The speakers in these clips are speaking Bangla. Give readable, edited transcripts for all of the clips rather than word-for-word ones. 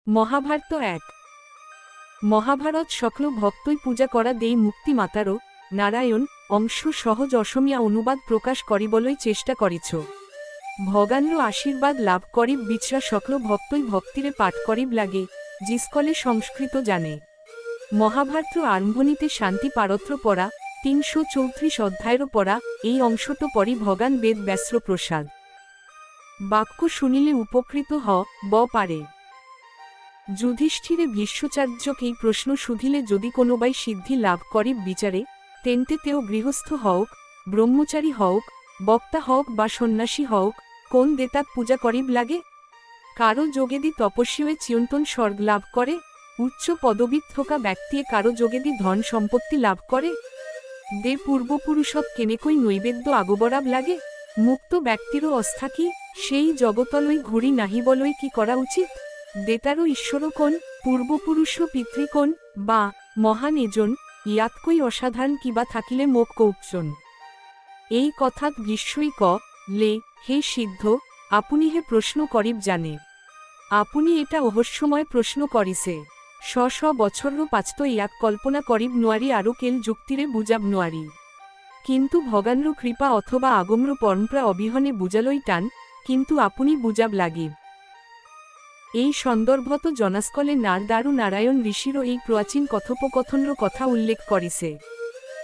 মহাভারত ১ মহাভারত সকল ভক্তই পূজা করা দেই মুক্তি মাতারও নারায়ণ অংশ সহজ অসমিয়া অনুবাদ প্রকাশ করিবলই চেষ্টা করিছ ভগানর আশীর্বাদ লাভ করিব বিচরা সকল ভক্তই ভক্তিরে পাঠ করিব লাগে জিসকলে সংস্কৃত জানে মহাভারত আরম্ভণীতে শান্তি পারত্র পড়া ৩৩৪ অধ্যায়েরও পড়া এই অংশটো পরি ভগান বেদ ব্যাস্র প্রসাদ বাক্য শুনিলে উপকৃত ব পারে যুধিষ্ঠিরে ভীষ্মাচার্যকে এই প্রশ্ন শুধিলে যদি কোনোবাই সিদ্ধি লাভ করিব বিচারে তেন্তে তেও গৃহস্থ হওক ব্রহ্মচারী হওক বক্তা হওক বা সন্ন্যাসী হওক কোন দেতাক পূজা করিব লাগে কারো যোগেদি তপস্বী হয়ে চিয়ন্তন স্বর্গ লাভ করে উচ্চ পদবী থাকা ব্যক্তিয়ে কারো যোগেদি ধন সম্পত্তি লাভ করে দে পূর্বপুরুষত কেনেকই নৈবেদ্য আগবরাব লাগে মুক্ত ব্যক্তিরও অস্থাকি সেই জগতলই ঘুরি নাহিবলই কি করা উচিত দেতারও ঈশ্বর কোন পূর্বপুরুষ পিতৃকোণ বা মহান এজন ইয়াতকই অসাধারণ কিবা থাকিলে মোক কৌপজন এই কথাত বিস্ময় লে হে সিদ্ধ আপনি হে প্রশ্ন করিব জানে আপনি এটা অবশ্যময় প্রশ্ন করিছে শ বছরও পাচত ইয়াক কল্পনা করিব নোয়ারি আরও কেল যুক্তিরে বুঝাব নোয়ারি কিন্তু ভগানর কৃপা অথবা আগম্র পরম্পরা অবিহনে বুঝালই টান কিন্তু আপনি বুঝাব লাগিব এই সন্দর্ভত জনাস্কলে নারদারু নারায়ণ ঋষিরও এই প্রাচীন কথোপকথনর কথা উল্লেখ করিছে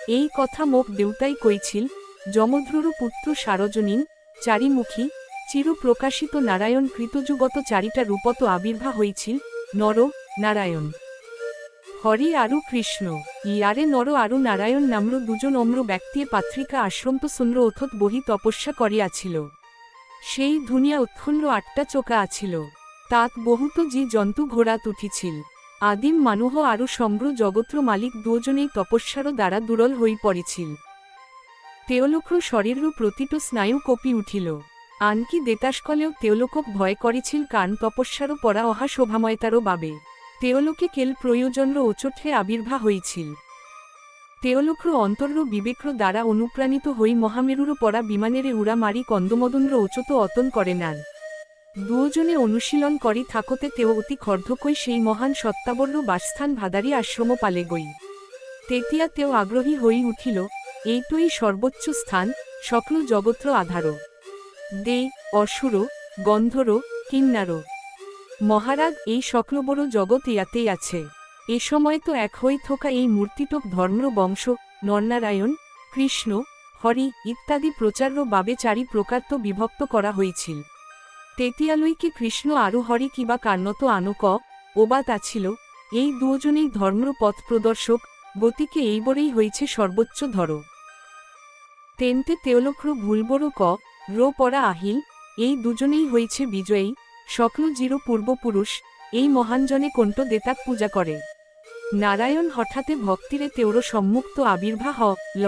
এই কথা মোক দেউতাই কইছিল যমধ্রুর পুত্র সারজনীন চারিমুখী চির প্রকাশিত নারায়ণ কৃতযুগত চারিটা রূপত আবির্ভাব হয়েছিল নর নারায়ণ হরি আরু কৃষ্ণ ইয়ারে নর আরু নারায়ণ নাম্র দুজন অম্র ব্যক্তিয়ে পাত্রিকা আশ্রন্ত সুন্দ্র অথত বহি তপস্যা করিয়াছিল সেই ধুনিয়া উৎখণ্ড ৮টা চোকা আছিল তাত বহুত জি জন্তু ঘোড়াত উঠিছিল আদিম মানুহ আরু সম্র জগত্র মালিক দুজনেই তপস্যার দ্বারা দুর্বল হয়ে পড়েছিল তেওলোক্র শরীরর প্রতিটো স্নায়ু কপি উঠিল আনকি দেতাসকলেও তেওলোকক ভয় করেছিল কারণ তপস্যারও পরা অহা শোভাময়তারও বাবে তেওলোকে কেল প্রয়োজনর ওচটে আবির্ভাব হয়েছিল তেওলোক্র অন্তর্র বিবেক্র দ্বারা অনুপ্রাণিত হই মহামেরুর পরা বিমানেরে উড়া মারি কন্দমদনর ওচত অতন করে নেন দুজনে অনুশীলন করি থাকতে তেও অতি খর্ধকই সেই মহান সত্তাবর্ণ বাসস্থান ভাদারি আশ্রম পালে গই তেতিয়া তেও আগ্রহী হই উঠিল এইটুই সর্বোচ্চ স্থান সকল জগত্র আধার দে অসুর গন্ধর কিন্নার মহারাজ এই সকল বড় জগৎ ইয়াতেই আছে এ সময় তো এক হই থাকা এই মূর্তিটোক ধর্ম বংশ নরনারায়ণ কৃষ্ণ হরি ইত্যাদি প্রচার্য বাবে চারি প্রকারত বিভক্ত করা হয়েছিল তেতিয়ালইকে কৃষ্ণ আরু হরি কিবা কার্ণত আনক ওবাত আছিল এই দুজনেই ধর্মর পথ প্রদর্শক গতিকে এইবরেই হয়েছে সর্বোচ্চ ধর তেনতে তেওলোক্র ভুলবড় রো পরা আহিল এই দুজনেই হয়েছে বিজয়ী সকল জির পূর্বপুরুষ এই মহানজনে কোনটো দেতাক পূজা করে নারায়ণ হঠাতে ভক্তিরে তেওর সম্মুক্ত আবির্ভাব ল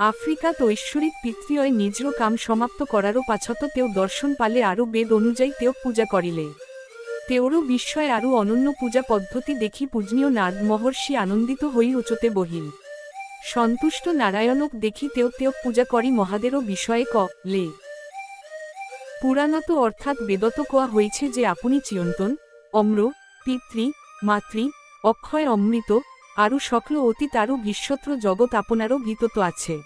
আফ্রিকাত ঐশ্বরিক পিতৃয় নিজর কাম সমাপ্ত করারও পাছত তেও দর্শন পালে আরও বেদ অনুযায়ী তেও পূজা করিলে তেওরও বিস্ময় আরও অনন্য পূজা পদ্ধতি দেখি পূজনীয় নারদ মহর্ষি আনন্দিত হই উচতে বহিল সন্তুষ্ট নারায়ণক দেখি তেও তেও পূজা করি মহাদেরও বিষয়ে লে পুরাণত অর্থাৎ বেদত কোয়া হয়েছে যে আপনি চিয়ন্তন অম্র পিতৃ মাতৃ অক্ষয় অমৃত আরু সকল অতীত আরু ভবিষ্যৎ জগৎ আপনারও ভিতত আছে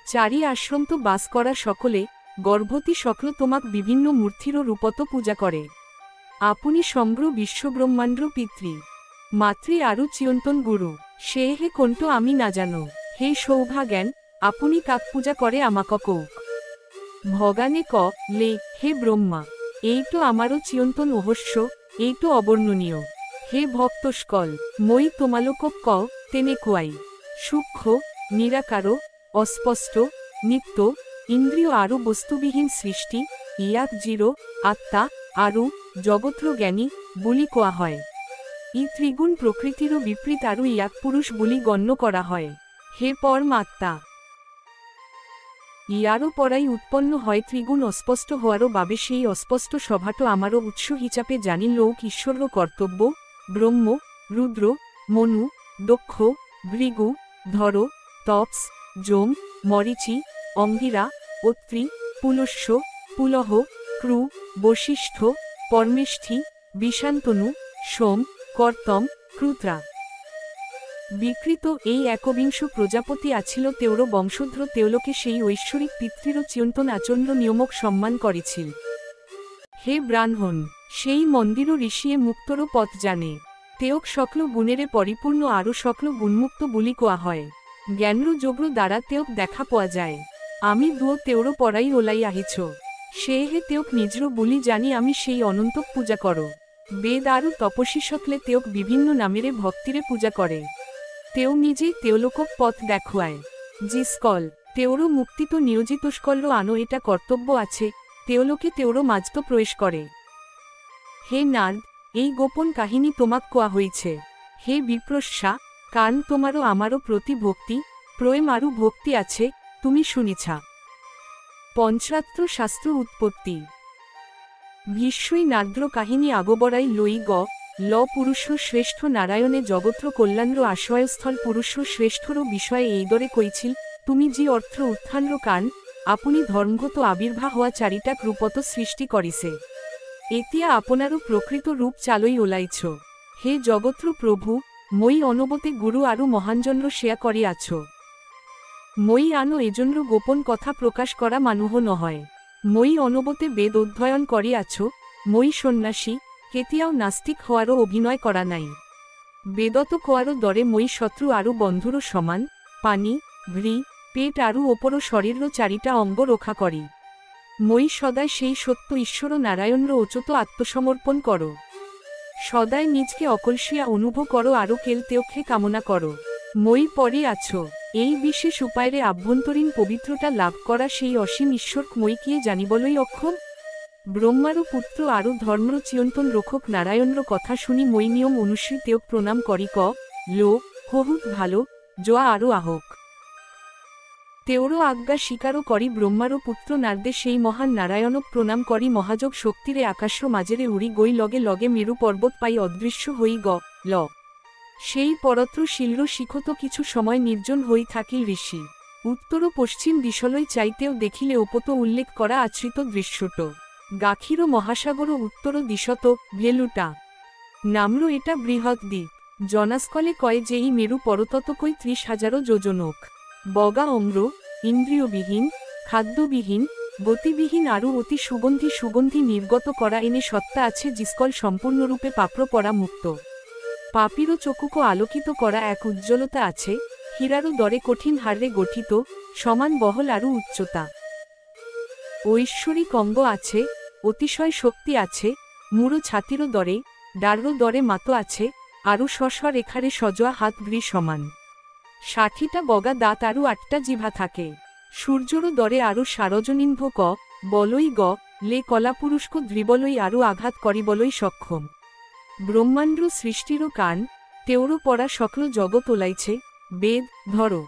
চারি আশ্রমত বাস করা সকলে গর্ভবতী সকল তোমাক বিভিন্ন মূর্তির রূপত পূজা করে আপনি সমগ্র বিশ্বব্রহ্মাণ্ড পিতৃ মাতৃ আরু চিয়ন্তন গুরু সে হে কোনটো আমি না জানো হে সৌভাগ্যান আপনি কাক পূজা করে আমাক কৌক ভগানে লে হে ব্রহ্মা এইটো আমারও চিয়ন্তন অবশ্য এইটো অবর্ণনীয় হে ভক্তস্কল মই তোমালোক তেনে কুয়াই সূক্ষ্ম নিরাকার অস্পষ্ট নিত্য ইন্দ্রিয় আরও বস্তুবিহীন সৃষ্টি ইয়াক জিরো আত্মা আরু জগত্র জ্ঞানী বলি কোয়া হয় ই ত্রিগুণ প্রকৃতিরও বিপরীত আরু ইয়াক পুরুষ বলি গণ্য করা হয় হে পরমাত্মা ইয়ারও পরাই উৎপন্ন হয় ত্রিগুণ অস্পষ্ট হওয়ারও বাবে সেই অস্পষ্ট সভাটো আমারও উৎস হিচাপে জানি লোক ঈশ্বর কর্তব্য ব্রহ্ম রুদ্র মনু দক্ষ ভৃগু ধর তপস যম মরিচি অঙ্গিরা অত্রি পুলস্য পুলহ ক্রু বশিষ্ঠ পরমেষ্ঠি বিষান্তনু, সোম, কর্তম, ক্রুত্রা। বিকৃত এই একবিংশ প্রজাপতি আছিল তেওর বংশধর, তেওলোকে সেই ঐশ্বরিক পিতৃর চিন্তন আচন্দ্র নিয়মক সম্মান করেছিল। হে ব্রাহ্মণ, সেই মন্দির ঋষিয়ে মুক্তর পথ জানে, তেওক সকল গুণেরে পরিপূর্ণ আরও সকল গুণমুক্ত বুলি কোয়া হয়। জ্ঞানর যোগ্র দ্বারা তেওক দেখা পাওয়া যায়। আমি দুও তেওর পরাই ওলাই আহিছ, সে হে তেওক নিজর বুলি জানি আমি সেই অনন্তক পূজা করো। বেদ আরও তপস্বী সকলে তেওক বিভিন্ন নামেরে ভক্তিরে পূজা করে। তেও নিজেই তেওলোকক পথ দেখুয়ায়। জিস্কল তেওর মুক্তি তো নিয়োজিত স্কলর আনো, এটা কর্তব্য আছে, তেওলোকে তেওর মাঝতো প্রবেশ করে। হে নারদ, এই গোপন কাহিনী তোমাক কোয়া হয়েছে। হে বিপ্রস্যা, কারণ তোমারও আমারও প্রতি ভক্তি প্রেম আরও ভক্তি আছে, তুমি শুনিছা। পঞ্চরাত্র শাস্ত্র উৎপত্তি। ভীষ্মই নাদ্র কাহিনী আগবরাই লই ল পুরুষ শ্রেষ্ঠ নারায়ণে জগত্র কল্যাণর আশ্রয়স্থল পুরুষ শ্রেষ্ঠর বিষয়ে এই দরে কইছিল, তুমি যে অর্থ উত্থানর কান আপনি ধর্মগত আবির্ভাব হওয়া চারিটা রূপত সৃষ্টি করিছে, এতিয়া আপনারও প্রকৃত রূপ চালই ওলাইছ। হে জগত্র প্রভু, মই অনবতে গুরু আরও মহানজন্র শেয়া করিয়াছ। মই আনো এজন্র গোপন কথা প্রকাশ করা মানুহ নহয়। মই অনবতে বেদ অধ্যয়ন করিয়াছ। মই সন্ন্যাসী, কেতিয়াও নাস্তিক হওয়ারও অভিনয় করা নাই। বেদত কোয়ারও দরে মই শত্রু আরও বন্ধুরও সমান, পানি, ভ্রি, পেট আরও ওপরও শরীরর চারিটা অঙ্গ রক্ষা করি। মই সদায় সেই সত্য ঈশ্বর নারায়ণর অচত আত্মসমর্পণ করো। সদায় নিজকে অকলসিয়া অনুভব করো আরও কেল তেওকে কামনা করো। মই পরে আছো, এই বিশেষ উপায়রে আভ্যন্তরীণ পবিত্রতা লাভ করা সেই অসীম ঈশ্বর মই কিয়ে জানিবলই অক্ষম। ব্রহ্মারও পুত্র আরও ধর্মর চিয়ন্তন রক্ষক নারায়ণর কথা শুনি মই নিয়ম অনুশ্রী তেওক প্রণাম করি লো বহুত ভালো জোয়া আরও আহক। তেওরও আজ্ঞা স্বীকারও করি ব্রহ্মারও পুত্র নারদে সেই মহান নারায়ণক প্রণাম করি মহাযোগ শক্তিরে আকাশ্র মাঝেরে উড়ি গই লগে লগে মেরু পর্বত পাই অদৃশ্য হই ল সেই পরত্র শিল্র শিখত কিছু সময় নির্জন হই থাকিল ঋষি। উত্তর ও পশ্চিম দিশলই চাইতেও দেখিলে ওপত উল্লেখ করা আশ্রিত দৃশ্যট গাখির মহাসাগর উত্তর দিশত ভেলুটা নাম্র এটা বৃহৎ দ্বীপ। জনাস্কলে কয়ে যে এই মেরু পরততকই 30,000 যোজনক। বগা অম্র ইন্দ্রিয়বিহীন খাদ্যবিহীন গতিবিহীন আরও অতি সুগন্ধি নির্গত করা এনে সত্তা আছে জিস্কল সম্পূর্ণরূপে পাপ্র পরা মুক্ত। পাপিরও চকুকো আলোকিত করা এক উজ্জ্বলতা আছে, হীরারও দরে কঠিন হাড়ে গঠিত সমান বহল আরও উচ্চতা। ঐশ্বরিক অঙ্গ আছে, অতিশয় শক্তি আছে, মুড়ো ছাতিরও দরে ডার্র দরে মাতো আছে, আরও রেখারে সজোয়া হাত গ্রী সমান। 60টা বগা দাঁত আরও 8টা জিভা থাকে। সূর্যরও দরে আরও সারজনীন্ভ বলই লে কলাপুরুষক দ্রিবলই আরও আঘাত করিবলই সক্ষম। ব্রহ্মাণ্ড সৃষ্টিরও কান, তেওরও পরা সকল জগৎ ওলাইছে, বেদ ধরো।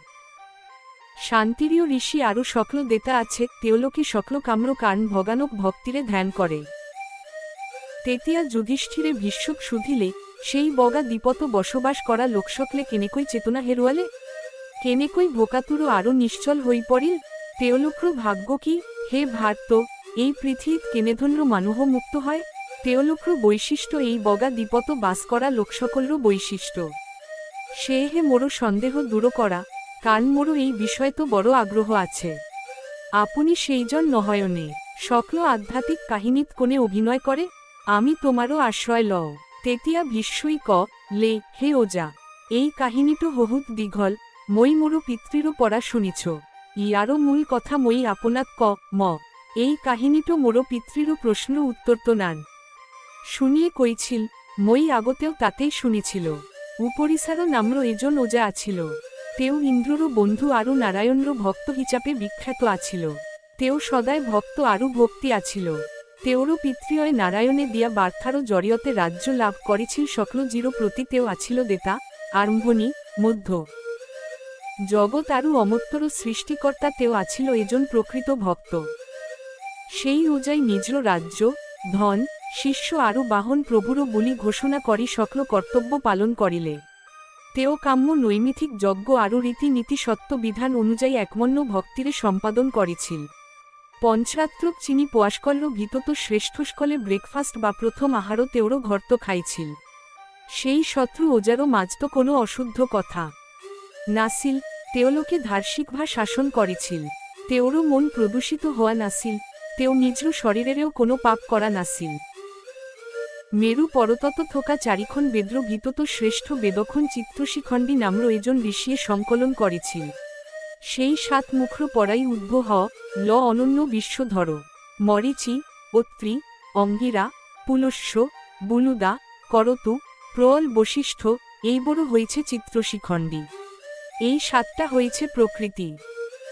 শান্তিরীয় ঋষি আরও সকল দেতা আছে, তেওলোকে সকল কাম্র কান ভগানক ভক্তিরে ধ্যান করে। তেতিয়া যুধিষ্ঠিরে ভীষ্মক শুধিলে, সেই বগা দ্বীপত বসবাস করা লোকসকলে কেনেকই চেতনা হেরুয়ালে, কেনেকই ভোকাতুর আরও নিশ্চল হই পড়িল, তেওলোকর ভাগ্য কি। হে ভার্ত, এই পৃথিবীত কেনেধন্য মানুহ মুক্ত হয়, তেওলোকর বৈশিষ্ট্য এই বগা দ্বীপত বাস করা লোকসকলর বৈশিষ্ট্য। সে হে মোরো সন্দেহ দূর করা, কান মোরো এই বিষয় তো বড় আগ্রহ আছে। আপনি সেইজন নহয়নে সকল আধ্যাত্মিক কাহিনীত কোনে অভিনয় করে, আমি তোমারও আশ্রয় লও। তেতিয়া ভীষ্মই লে হে ওজা, এই কাহিনীটো বহুত দীঘল, মই মোরো পিতৃরও পড়া শুনিছ। ইয়ারও মূল কথা মই আপনাক এই কাহিনীটো মোরো পিতৃরও প্রশ্ন উত্তর তো নান শুনিয়ে কইছিল, মই আগতেও তাতেই শুনিছিল। উপরিসারও নাম্র এজন ওজা আছিল, তেও ইন্দ্ররও বন্ধু আরও নারায়ণর ভক্ত হিচাপে বিখ্যাত আছিল। তেও সদায় ভক্ত আরও ভক্তি আছিল। তেওরও পিতৃয় নারায়ণে দিয়া বার্থারও জরিয়তে রাজ্য লাভ করেছিল সকল জিরো প্রতি তেও আছিল দেতা আরম্ভণী মধ্য জগৎ আরও অমত্তর সৃষ্টিকর্তা তেও আছিল এজন প্রকৃত ভক্ত। সেই ওজাই নিজর রাজ্য ধন শিষ্য আরও বাহন প্রভুরও বলি ঘোষণা করি সকল কর্তব্য পালন করিলে। তেও কাম্য নৈমিথিক যজ্ঞ আরও রীতিনীতি সত্য বিধান অনুযায়ী একমন্য ভক্তিরে সম্পাদন করেছিল। পঞ্চরাত্রক চিনি পোয়াশকল্য ভিতত শ্রেষ্ঠস্কলে ব্রেকফাস্ট বা প্রথম আহারও তেওরো ঘর্ত খাইছিল। সেই শত্রু ওজারও মাঝত কোনো অশুদ্ধ কথা নাসিল, তেওলোকে ধার্মিকভা শাসন করেছিল। তেওরও মন প্রদূষিত হওয়া নাসিল, তেও নিজর শরীরেরও কোনো পাপ করা নাসিল। মেরু পরতত থোকা চারিখন বেদ্র ভিতত শ্রেষ্ঠ বেদখন চিত্রশিখণ্ডী নাম্র এজন ঋষিয়ে সংকলন করেছিল। সেই 7 মুখ্র পরাই উদ্ভ হ ল অনন্য বিশ্বধর মরিচি, অত্রি, অঙ্গিরা, পুলস্য, বুলুদা, করতু, প্রল বশিষ্ঠ এই বড় হয়েছে চিত্রশিখণ্ডী। এই 7টা হয়েছে প্রকৃতি।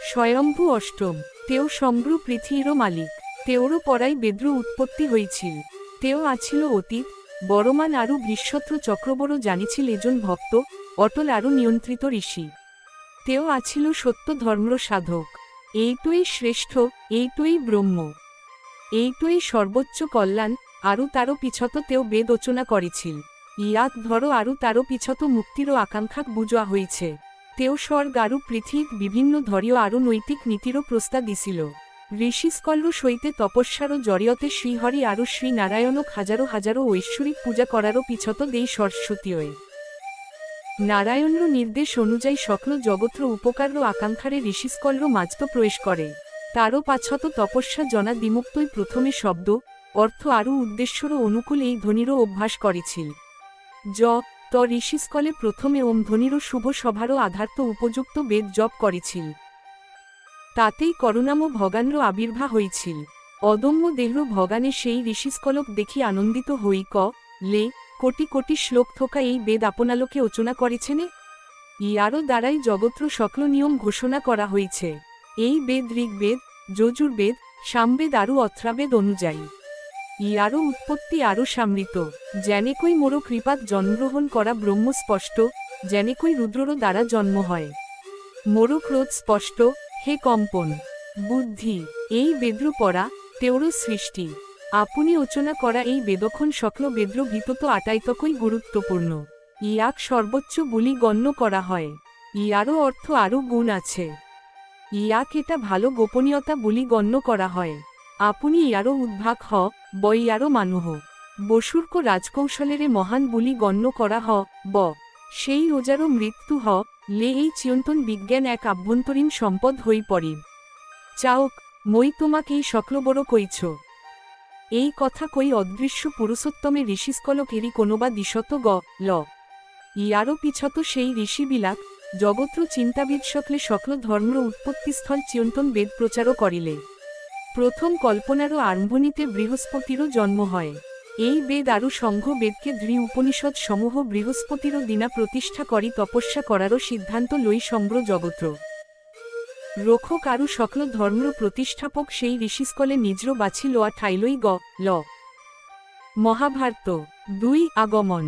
স্বয়ম্ভু অষ্টম, তেও সম্ভ্র পৃথিবীরও মালিক। তেওরও পরাই বেদ্র উৎপত্তি হয়েছিল। তেও আছিল অতীত বড়মান আরু বৃষত্র চক্রবড় জানিছিল এজন ভক্ত অটল আরু নিয়ন্ত্রিত ঋষি। তেও আছিল সত্য ধর্ম্র সাধক। এইটই শ্রেষ্ঠ, এইটই ব্রহ্ম, এইটই সর্বোচ্চ কল্যাণ। আরু তারও পিছত তেও বেদ রচনা করেছিল। ইয়াত ধরো আরু তারও পিছত মুক্তিরও আকাঙ্ক্ষাক বুঝা হয়েছে। তেও স্বর্গ আরু পৃথিবীত বিভিন্ন ধর্মীয় আরু নৈতিক নীতিরও প্রস্তাব দিছিল। ঋষিস্কল্য সইতে তপস্যারও জরিয়তে শ্রীহরি আরু শ্রী নারায়ণক হাজারো হাজারো ঐশ্বরিক পূজা করারও পিছত দেই সরস্বতীয়। নারায়ণর নির্দেশ অনুযায়ী সকল জগত্র উপকার্য আকাঙ্ক্ষারে ঋষিস্কল্য মাঝত প্রবেশ করে। তারও পাছত তপস্যা জনা দিমুক্তই প্রথমে শব্দ অর্থ আরু উদ্দেশ্যরও অনুকূল এই ধ্বনিরও অভ্যাস করেছিল। ত ঋষিস্কলে প্রথমে ওম ধ্বনিরও শুভ সভারও আধার্ত উপযুক্ত বেদ জপ করেছিল। তাতেই করুণাম ভগানর আবির্ভাব হয়েছিল। অদম্য দেহ্র ভগানে সেই ঋষিস্কলক দেখি আনন্দিত হই লে কোটি কোটি শ্লোক থোকা এই বেদ আপনালোকে রচনা করেছেনে। ইয়ারও দ্বারাই জগত্র সকল নিয়ম ঘোষণা করা হয়েছে। এই বেদ ঋগ্বেদ, যজুর্বেদ, সামবেদ আরু অথর্ববেদ অনুযায়ী। ইয়ারও উৎপত্তি আরও সামৃত। যেনেকই মোর কৃপাত জন্মগ্রহণ করা ব্রহ্ম স্পষ্ট, যেনেকই রুদ্ররও দ্বারা জন্ম হয়। মোর ক্রোধ স্পষ্ট, হে কম্পন বুদ্ধি। এই বেদ্র পড়া তেওরও সৃষ্টি। আপনি রচনা করা এই বেদখন সকল বেদ্র ভিতত আটাইতকই গুরুত্বপূর্ণ। ইয়াক সর্বোচ্চ বলি গণ্য করা হয়। ইয়ারও অর্থ আরও গুণ আছে। ইয়াক এটা ভালো গোপনীয়তা বলি গণ্য করা হয়। আপনি ইয়ারও উদ্ভাগ ইয়ারও মানুহ বসুর্ক রাজকৌশলেরে মহান বলি গণ্য করা সেই ওজারও মৃত্যু লে এই চিয়ন্তন বিজ্ঞান এক আভ্যন্তরীণ সম্পদ হই পড়ি। চাওক মই তোমাক এই সকল বড় কইছ। এই কথা কই অদৃশ্য পুরুষোত্তমে ঋষিস্কলক এরি কোনোবা দিশত ল ইয়ারও পিছত সেই ঋষিবিলাক জগত্র চিন্তাবিদ সকলে সকল ধর্ম্র উৎপত্তিস্থল চিয়ন্তন বেদ প্রচারও করিলে। প্রথম কল্পনারও আরম্ভণীতে বৃহস্পতিরও জন্ম হয়। এই বেদ আরু সংঘ বেদকে দৃঢ় উপনিষদ সমূহ বৃহস্পতিরও দিনা প্রতিষ্ঠা করি তপস্যা করারও সিদ্ধান্ত লই সম্ব্র জগত্র রক্ষক আরু সকল ধর্ম্র প্রতিষ্ঠাপক সেই ঋষিস্কলে নিজর বাছি লোয়া ঠাইলই ল মহাভারত 2 আগমন।